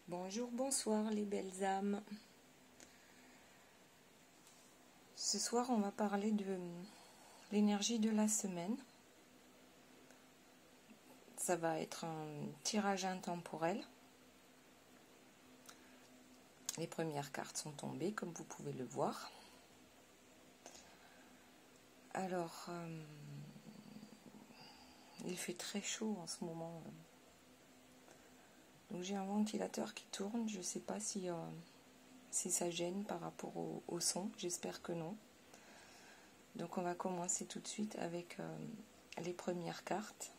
Bonjour, bonsoir les belles âmes. Ce soir, on va parler de l'énergie de la semaine. Ça va être un tirage intemporel. Les premières cartes sont tombées, comme vous pouvez le voir. Alors, il fait très chaud en ce moment. Donc j'ai un ventilateur qui tourne. Je ne sais pas si ça gêne par rapport au son. J'espère que non. Donc on va commencer tout de suite avec les premières cartes.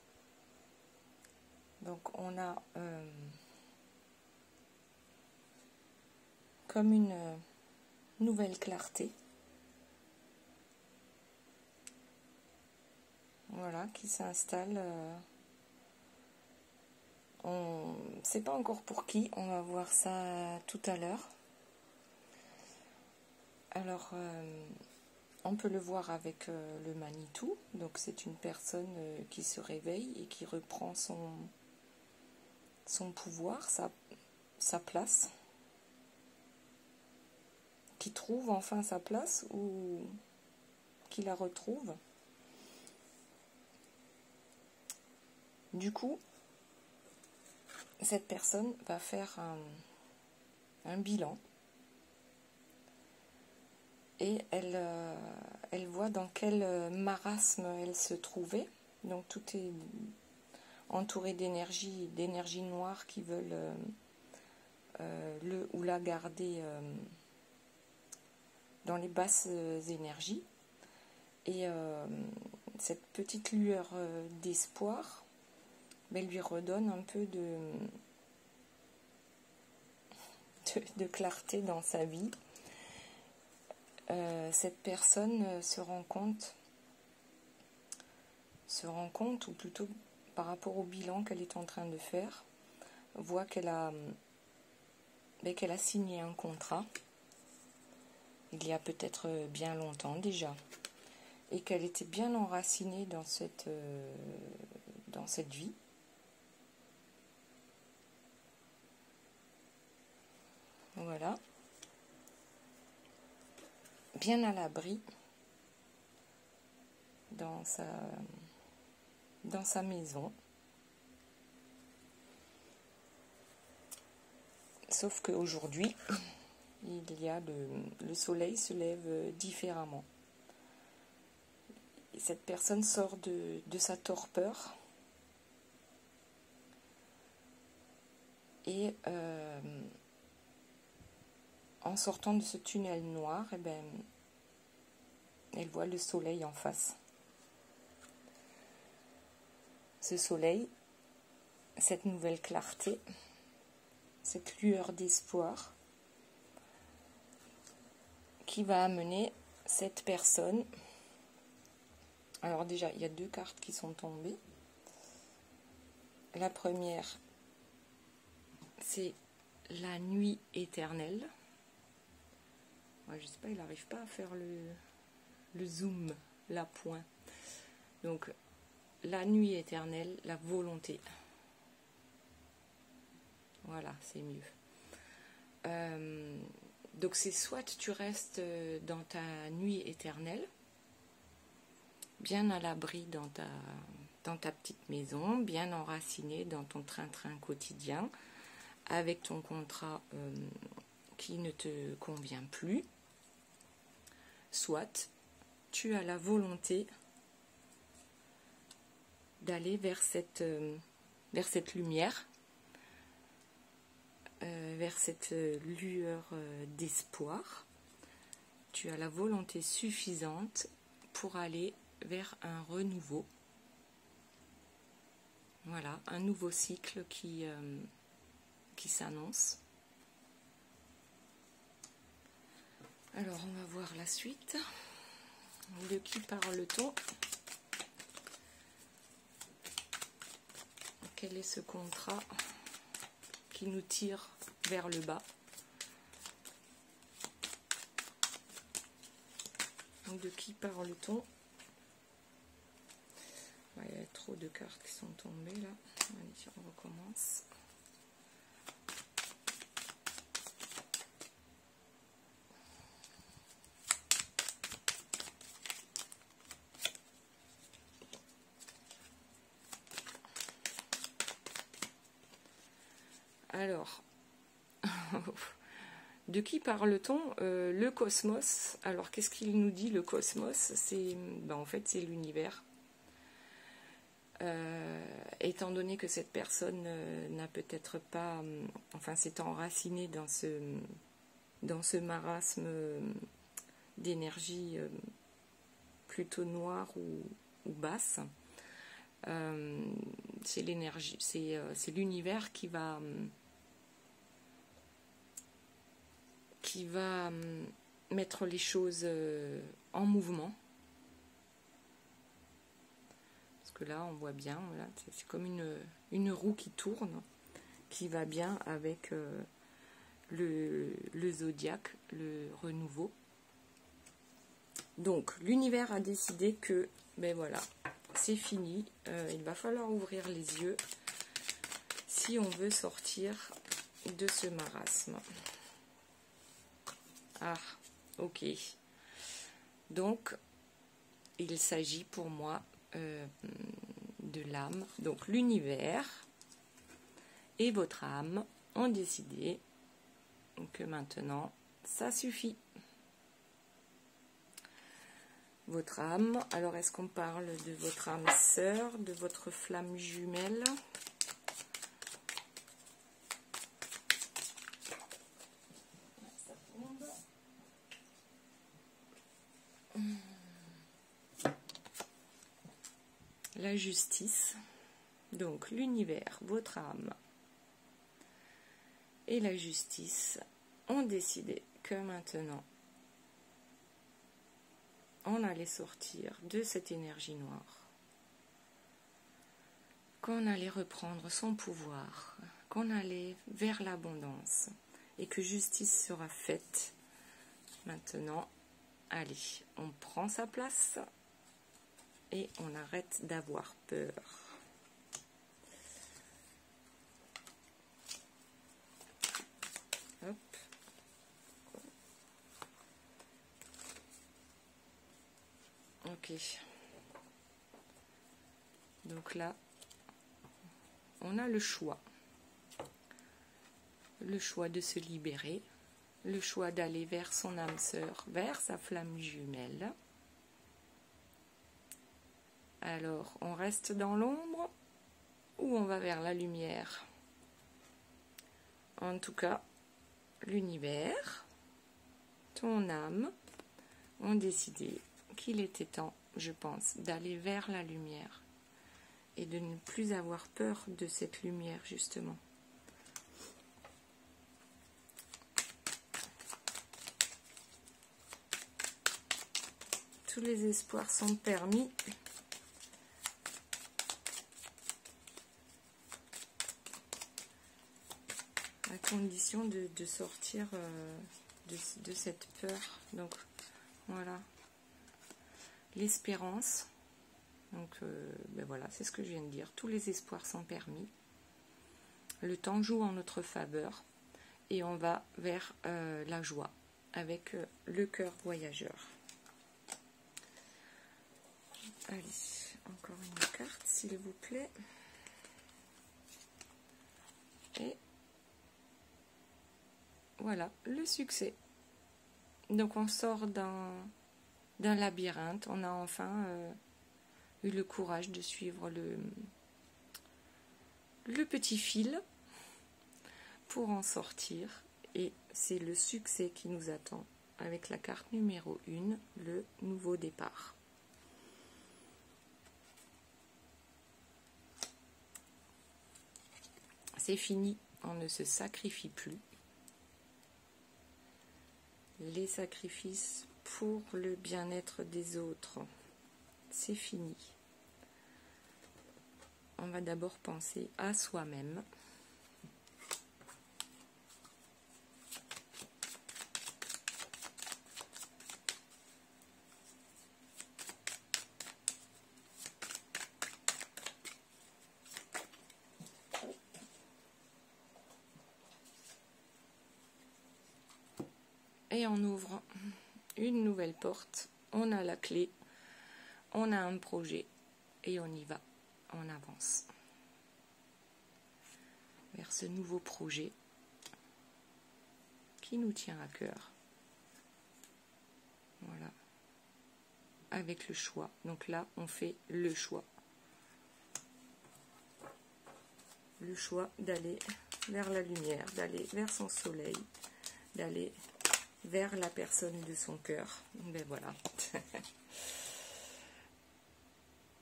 Donc on a comme une nouvelle clarté. Voilà, qui s'installe. On ne sait pas encore pour qui, on va voir ça tout à l'heure. Alors, on peut le voir avec le Manitou. Donc c'est une personne qui se réveille et qui reprend son pouvoir, sa place. Qui trouve enfin sa place ou qui la retrouve. Du coup, cette personne va faire un bilan et elle voit dans quel marasme elle se trouvait. Donc tout est entouré d'énergie noire qui veulent le ou la garder dans les basses énergies. Et cette petite lueur d'espoir lui redonne un peu de clarté dans sa vie. Cette personne se rend compte, ou plutôt par rapport au bilan qu'elle est en train de faire, voit qu'elle a signé un contrat, il y a peut-être bien longtemps déjà, et qu'elle était bien enracinée dans cette vie. Voilà. Bien à l'abri dans sa maison. Sauf qu'aujourd'hui, le soleil se lève différemment. Et cette personne sort de sa torpeur et en sortant de ce tunnel noir, elle voit le soleil en face. Ce soleil, cette nouvelle clarté, cette lueur d'espoir qui va amener cette personne. Alors déjà, il y a 2 cartes qui sont tombées. La première, c'est la nuit éternelle. Ouais, je sais pas, il n'arrive pas à faire le zoom, la point. Donc, la nuit éternelle, la volonté. Voilà, c'est mieux. Donc, c'est soit tu restes dans ta nuit éternelle, bien à l'abri dans ta petite maison, bien enraciné dans ton train-train quotidien, avec ton contrat qui ne te convient plus, soit tu as la volonté d'aller vers cette lumière, vers cette lueur d'espoir. Tu as la volonté suffisante pour aller vers un renouveau. Voilà, un nouveau cycle qui s'annonce. Alors, on va voir la suite. De qui parle-t-on? Quel est ce contrat qui nous tire vers le bas? De qui parle-t-on? Il y a trop de cartes qui sont tombées là. Allez, on recommence. Alors, de qui parle-t-on? Le cosmos. Alors, qu'est-ce qu'il nous dit, le cosmos? C'est, en fait, c'est l'univers. Étant donné que cette personne n'a peut-être pas, enfin, s'est enracinée dans ce marasme d'énergie plutôt noire ou basse, c'est l'énergie, c'est l'univers qui va mettre les choses en mouvement. Parce que là, on voit bien, voilà, c'est comme une roue qui tourne, qui va bien avec le zodiaque, le renouveau. Donc, l'univers a décidé que, ben voilà, c'est fini. Il va falloir ouvrir les yeux si on veut sortir de ce marasme. Ah, ok. Donc, il s'agit pour moi de l'âme. Donc, l'univers et votre âme ont décidé que maintenant, ça suffit. Votre âme, alors est-ce qu'on parle de votre âme sœur, de votre flamme jumelle? La justice, donc l'univers, votre âme et la justice ont décidé que maintenant on allait sortir de cette énergie noire, qu'on allait reprendre son pouvoir, qu'on allait vers l'abondance et que justice sera faite. Maintenant, allez, on prend sa place et on arrête d'avoir peur. Hop. Ok. Donc là, on a le choix. Le choix de se libérer, le choix d'aller vers son âme sœur, vers sa flamme jumelle. Alors, on reste dans l'ombre ou on va vers la lumière? En tout cas, l'univers, ton âme, ont décidé qu'il était temps, je pense, d'aller vers la lumière et de ne plus avoir peur de cette lumière, justement. Tous les espoirs sont permis. À condition de sortir de cette peur. Donc voilà, l'espérance. Donc ben voilà, c'est ce que je viens de dire. Tous les espoirs sont permis. Le temps joue en notre faveur et on va vers la joie avec le cœur voyageur. Allez, encore une carte s'il vous plaît. Et voilà, le succès. Donc on sort d'un labyrinthe. On a enfin eu le courage de suivre le petit fil pour en sortir. Et c'est le succès qui nous attend avec la carte numéro 1, le nouveau départ. C'est fini, on ne se sacrifie plus. Les sacrifices pour le bien-être des autres, c'est fini. On va d'abord penser à soi-même. Et on ouvre une nouvelle porte, on a la clé, on a un projet et on y va, on avance. vers ce nouveau projet qui nous tient à cœur. Voilà. Avec le choix. Donc là, on fait le choix. Le choix d'aller vers la lumière, d'aller vers son soleil, d'aller vers la personne de son cœur. Ben voilà.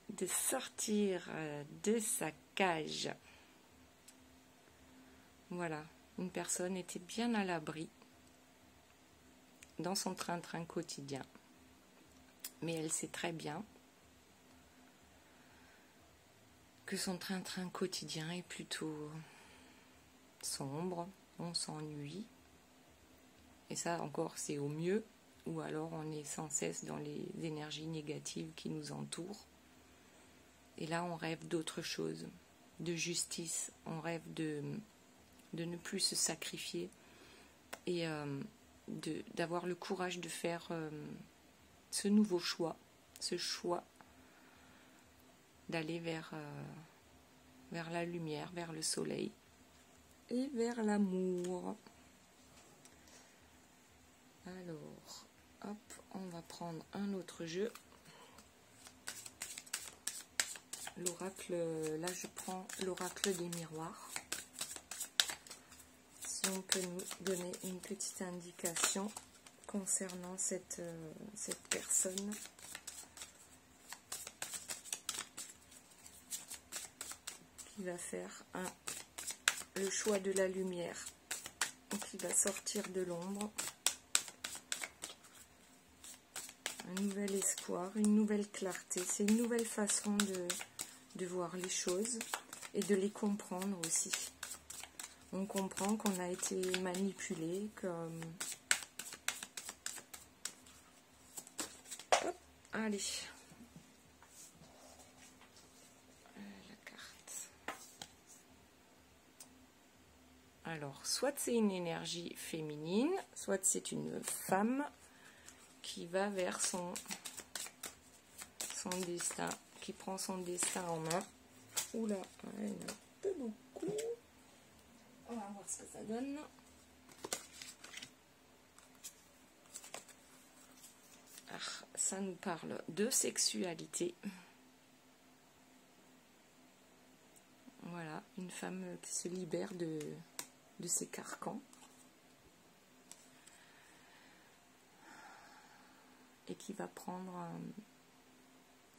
De sortir de sa cage. Voilà. Une personne était bien à l'abri dans son train-train quotidien. Mais elle sait très bien que son train-train quotidien est plutôt sombre, on s'ennuie. Et ça encore c'est au mieux, ou alors on est sans cesse dans les énergies négatives qui nous entourent. Et là on rêve d'autre chose, de justice, on rêve de ne plus se sacrifier et d'avoir le courage de faire ce nouveau choix, ce choix d'aller vers la lumière, vers le soleil et vers l'amour. Alors, hop, on va prendre un autre jeu. L'oracle, là je prends l'oracle des miroirs. Si on peut nous donner une petite indication concernant cette personne. Qui va faire le choix de la lumière, qui va sortir de l'ombre, un nouvel espoir, une nouvelle clarté. C'est une nouvelle façon de voir les choses et de les comprendre aussi. On comprend qu'on a été manipulé, comme... Hop, allez. Alors, soit c'est une énergie féminine, soit c'est une femme qui va vers son destin, qui prend son destin en main. Oula, il y en a un peu beaucoup. On va voir ce que ça donne. Ah, ça nous parle de sexualité. Voilà, une femme qui se libère de ses carcans et qui va prendre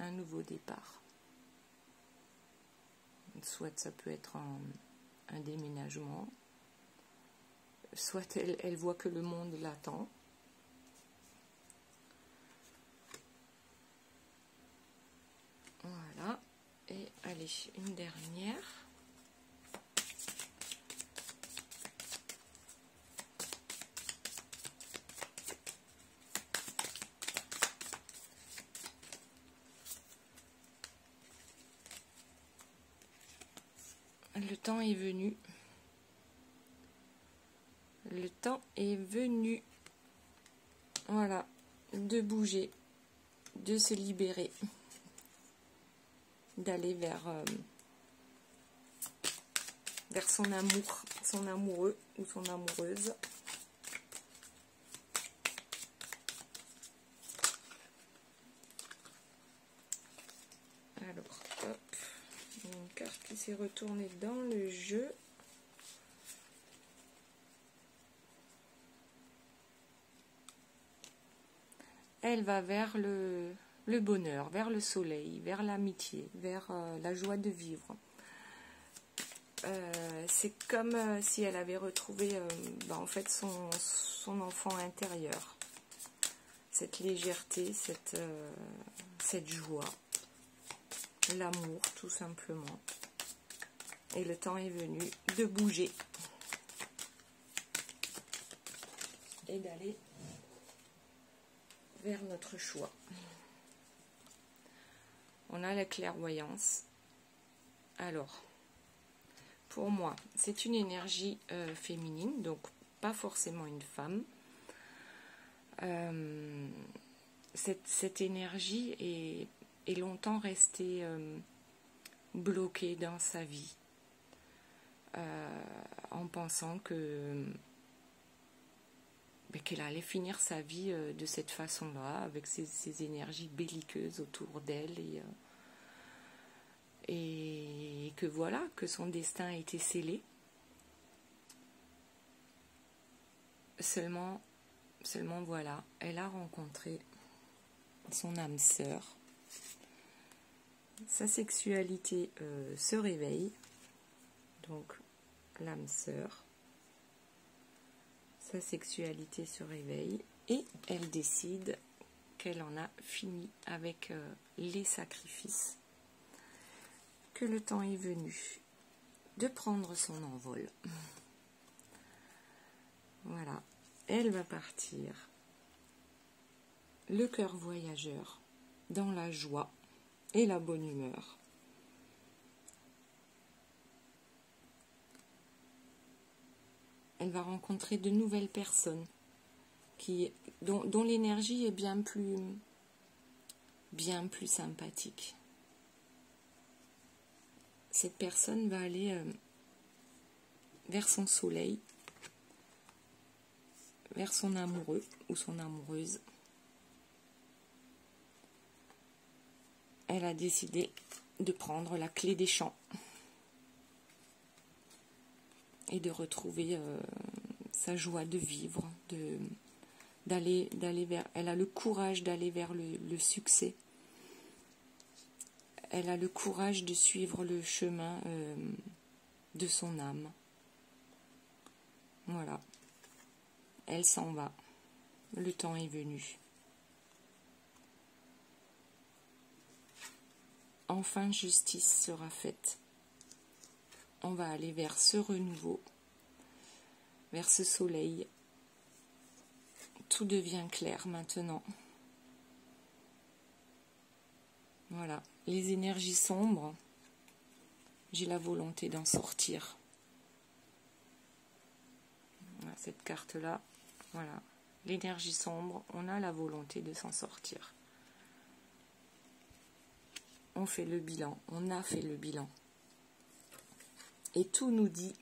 un nouveau départ. Soit ça peut être un déménagement, soit elle voit que le monde l'attend. Voilà, et allez, une dernière. Le temps est venu. Le temps est venu. Voilà, de bouger, de se libérer, d'aller vers son amour, son amoureux ou son amoureuse. Alors, hop. Une carte qui s'est retournée dans le jeu. Elle va vers le bonheur, vers le soleil, vers l'amitié, vers la joie de vivre. C'est comme si elle avait retrouvé en fait son enfant intérieur. Cette légèreté, cette joie. L'amour, tout simplement. Et le temps est venu de bouger. Et d'aller vers notre choix. On a la clairvoyance. Alors, pour moi, c'est une énergie féminine, donc pas forcément une femme. Cette énergie est longtemps restée bloquée dans sa vie. en pensant qu'elle allait finir sa vie de cette façon-là, avec ces énergies belliqueuses autour d'elle, et que voilà, que son destin a été scellé. Seulement voilà, elle a rencontré son âme sœur. Sa sexualité se réveille, donc l'âme sœur. Sa sexualité se réveille et elle décide qu'elle en a fini avec les sacrifices, que le temps est venu de prendre son envol. Voilà, elle va partir, le cœur voyageur, dans la joie et la bonne humeur. Elle va rencontrer de nouvelles personnes dont l'énergie est bien plus sympathique. Cette personne va aller vers son soleil, vers son amoureux ou son amoureuse. Elle a décidé de prendre la clé des champs et de retrouver sa joie de vivre, d'aller vers. Elle a le courage d'aller vers le succès. Elle a le courage de suivre le chemin de son âme. Voilà. Elle s'en va. Le temps est venu. Enfin, justice sera faite. On va aller vers ce renouveau, vers ce soleil. Tout devient clair maintenant. Voilà. Les énergies sombres, j'ai la volonté d'en sortir. Voilà, cette carte-là, voilà. L'énergie sombre, on a la volonté de s'en sortir. On fait le bilan, on a fait le bilan. Et tout nous dit,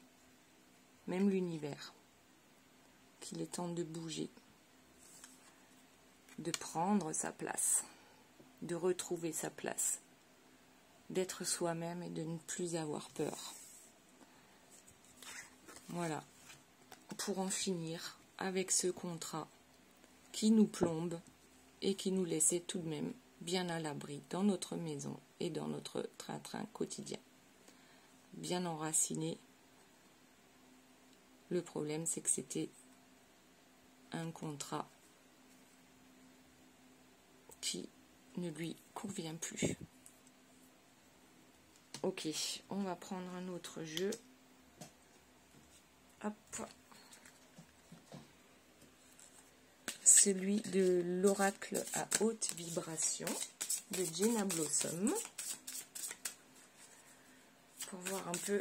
même l'univers, qu'il est temps de bouger, de prendre sa place, de retrouver sa place, d'être soi-même et de ne plus avoir peur. Voilà, pour en finir avec ce contrat qui nous plombe et qui nous laissait tout de même bien à l'abri dans notre maison et dans notre train-train quotidien. Bien enraciné. Le problème, c'est que c'était un contrat qui ne lui convient plus. Ok, on va prendre un autre jeu. Hop. Celui de l'oracle à haute vibration de Jenna Blossom. Pour voir un peu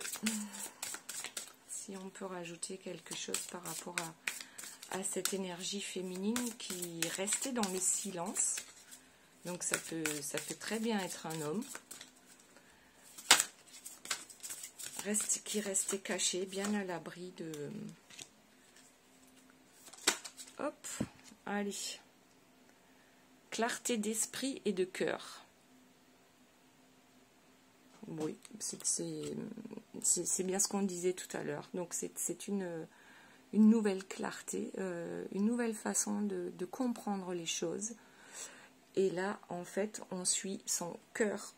si on peut rajouter quelque chose par rapport à cette énergie féminine qui restait dans le silence. Donc ça peut très bien être un homme qui restait caché, bien à l'abri de... Hop, allez. Clarté d'esprit et de cœur. Oui, c'est bien ce qu'on disait tout à l'heure. Donc c'est une nouvelle clarté, une nouvelle façon de comprendre les choses. Et là, en fait, on suit son cœur,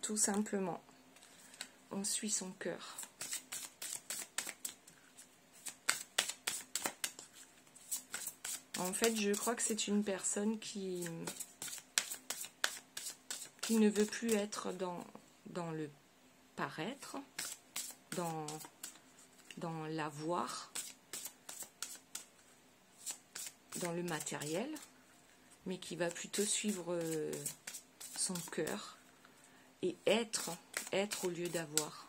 tout simplement. On suit son cœur. En fait, je crois que c'est une personne qui ne veut plus être dans le paraître, dans l'avoir, dans le matériel, mais qui va plutôt suivre son cœur et être au lieu d'avoir.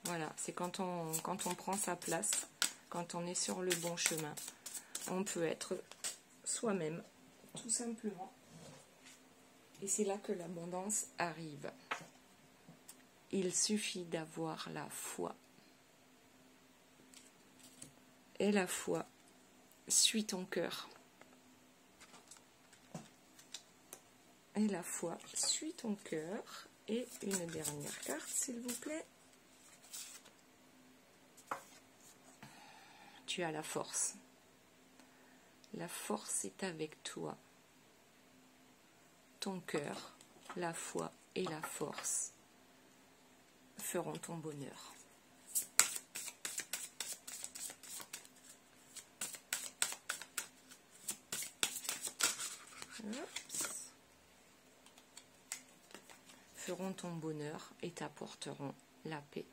Voilà, c'est quand on prend sa place, quand on est sur le bon chemin, on peut être soi-même, tout simplement. Et c'est là que l'abondance arrive. il suffit d'avoir la foi. Et la foi suit ton cœur. Et la foi suit ton cœur. Et une dernière carte, s'il vous plaît. Tu as la force. La force est avec toi. Ton cœur, la foi et la force feront ton bonheur. Feront ton bonheur et t'apporteront la paix.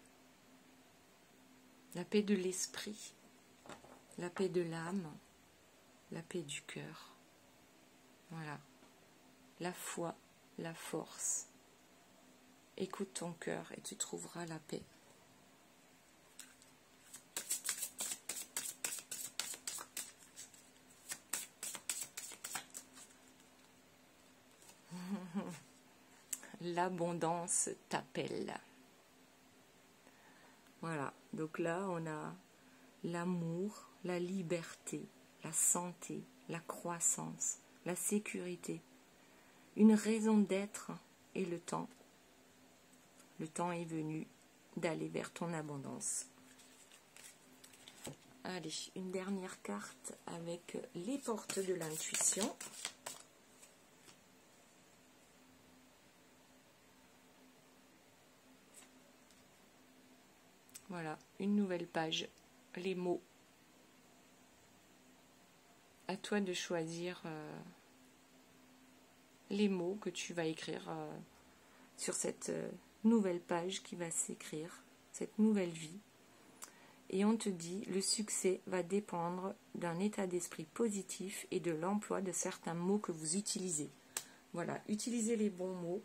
La paix de l'esprit, la paix de l'âme, la paix du cœur. Voilà. La foi, la force. Écoute ton cœur et tu trouveras la paix. L'abondance t'appelle. Voilà, donc là on a l'amour, la liberté, la santé, la croissance, la sécurité, une raison d'être et le temps. Le temps est venu d'aller vers ton abondance. Allez, une dernière carte avec les portes de l'intuition. Voilà, une nouvelle page, les mots. À toi de choisir les mots que tu vas écrire sur cette nouvelle page qui va s'écrire, cette nouvelle vie. Et on te dit, le succès va dépendre d'un état d'esprit positif et de l'emploi de certains mots que vous utilisez. Voilà, utilisez les bons mots.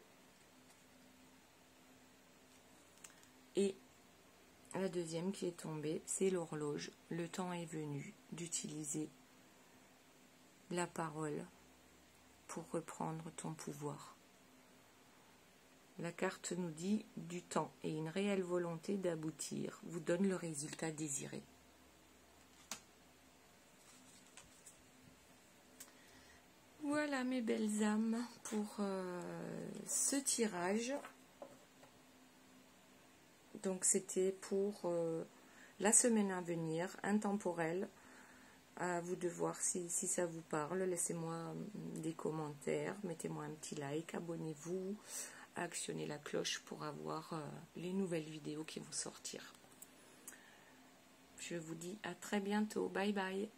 Et la deuxième qui est tombée, c'est l'horloge. Le temps est venu d'utiliser la parole pour reprendre ton pouvoir. La carte nous dit du temps et une réelle volonté d'aboutir vous donne le résultat désiré. Voilà mes belles âmes pour ce tirage. Donc c'était pour la semaine à venir, intemporel. À vous de voir si ça vous parle. Laissez-moi des commentaires, mettez-moi un petit like, abonnez-vous, actionnez la cloche pour avoir les nouvelles vidéos qui vont sortir. Je vous dis à très bientôt. Bye bye.